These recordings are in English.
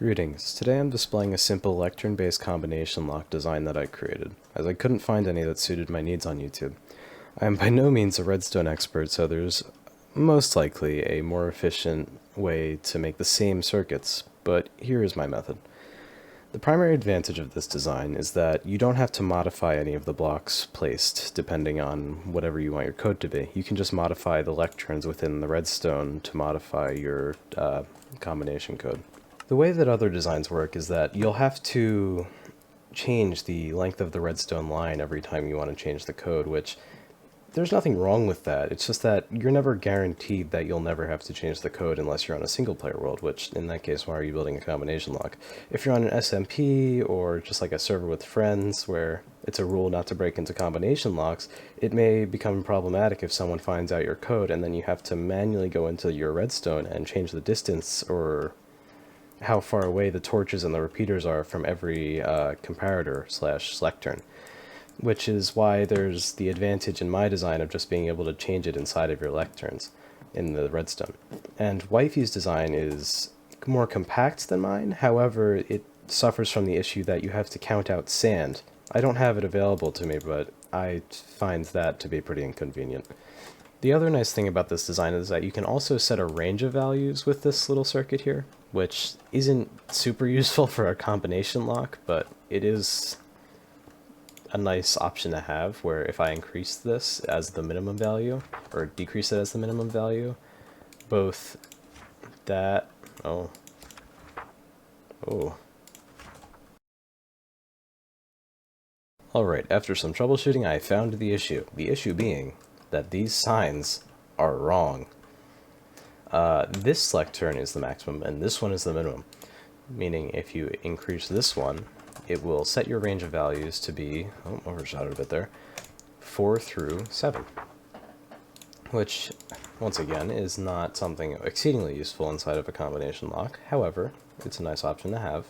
Greetings. Today I'm displaying a simple Lectern-based combination lock design that I created, as I couldn't find any that suited my needs on YouTube. I am by no means a redstone expert, so there's most likely a more efficient way to make the same circuits, but here is my method. The primary advantage of this design is that you don't have to modify any of the blocks placed, depending on whatever you want your code to be. You can just modify the lecterns within the redstone to modify your combination code. The way that other designs work is that you'll have to change the length of the redstone line every time you want to change the code, which there's nothing wrong with that. It's just that you're never guaranteed that you'll never have to change the code unless you're on a single-player world, which, in that case, why are you building a combination lock? If you're on an SMP, or just like a server with friends, where it's a rule not to break into combination locks, it may become problematic if someone finds out your code, and then you have to manually go into your redstone and change the distance, or how far away the torches and the repeaters are from every comparator / lectern. Which is why there's the advantage in my design of just being able to change it inside of your lecterns in the redstone. And Wifey's design is more compact than mine, however, it suffers from the issue that you have to count out sand. I don't have it available to me, but I find that to be pretty inconvenient. The other nice thing about this design is that you can also set a range of values with this little circuit here, which isn't super useful for a combination lock, but it is a nice option to have, where if I increase this as the minimum value, or decrease it as the minimum value, both that... oh. Alright, after some troubleshooting I found the issue. The issue being that these signs are wrong. This lectern is the maximum, and this one is the minimum. Meaning if you increase this one, it will set your range of values to be, overshadowed a bit there, 4 through 7. Which, once again, is not something exceedingly useful inside of a combination lock. However, it's a nice option to have.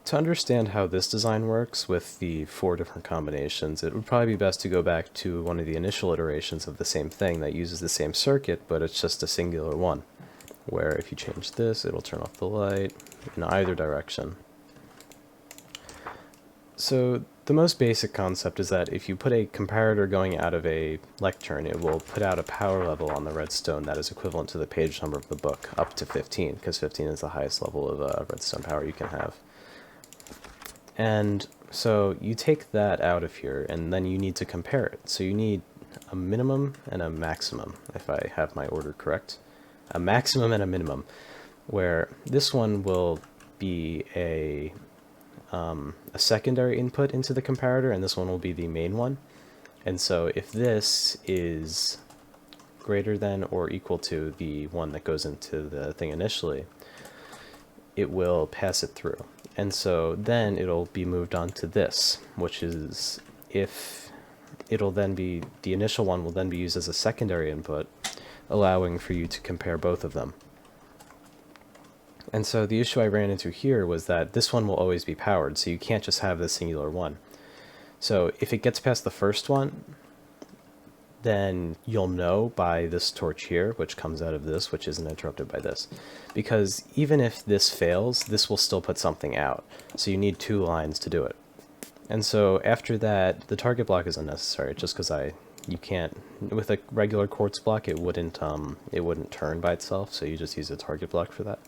To understand how this design works with the 4 different combinations, it would probably be best to go back to one of the initial iterations of the same thing that uses the same circuit, but it's just a singular one, where if you change this, it'll turn off the light in either direction. So the most basic concept is that if you put a comparator going out of a lectern, it will put out a power level on the redstone that is equivalent to the page number of the book, up to 15, because 15 is the highest level of redstone power you can have. And so you take that out of here, and then you need to compare it. So you need a minimum and a maximum, if I have my order correct. A maximum and a minimum, where this one will be a secondary input into the comparator, and this one will be the main one. And so if this is greater than or equal to the one that goes into the thing initially, it will pass it through. And so then it'll be moved on to this, which is if it'll then be, the initial one will then be used as a secondary input, allowing for you to compare both of them. And so the issue I ran into here was that this one will always be powered, so you can't just have this singular one. So if it gets past the first one, then you'll know by this torch here, which comes out of this, which isn't interrupted by this. Because even if this fails, this will still put something out. So you need 2 lines to do it. And so after that, the target block is unnecessary, just because you can't, with a regular quartz block, it wouldn't turn by itself, so you just use a target block for that.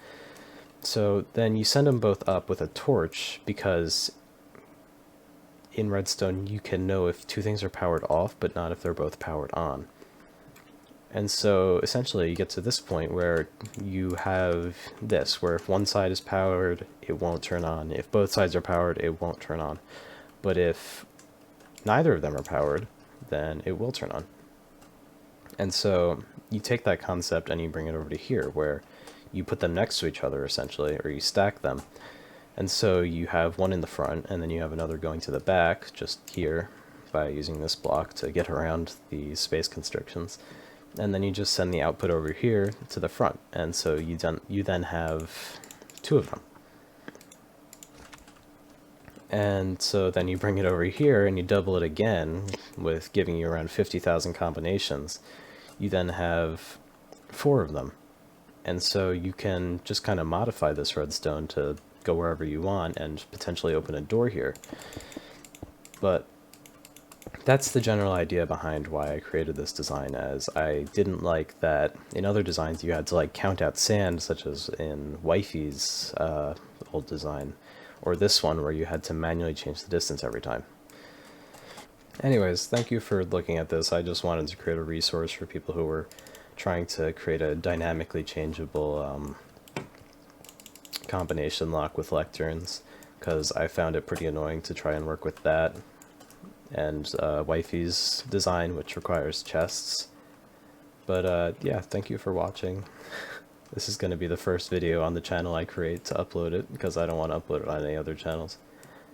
So then you send them both up with a torch, because in redstone you can know if 2 things are powered off, but not if they're both powered on. And so essentially you get to this point where you have this, where if one side is powered, it won't turn on. If both sides are powered, it won't turn on. But if neither of them are powered, then it will turn on. And so you take that concept and you bring it over to here, where you put them next to each other, essentially, or you stack them. And so you have one in the front, and then you have another going to the back, just here, by using this block to get around the space constrictions. And then you just send the output over here to the front, and so you then have 2 of them. And so then you bring it over here, and you double it again, with giving you around 50,000 combinations. You then have 4 of them. And so you can just kind of modify this redstone to go wherever you want and potentially open a door here. But that's the general idea behind why I created this design, as I didn't like that in other designs you had to like count out sand, such as in Wifey's old design, or this one where you had to manually change the distance every time. Anyways, thank you for looking at this. I just wanted to create a resource for people who were trying to create a dynamically changeable combination lock with lecterns, because I found it pretty annoying to try and work with that. And Wifey's design, which requires chests. But yeah, thank you for watching. This is going to be the first video on the channel I create to upload it, because I don't want to upload it on any other channels.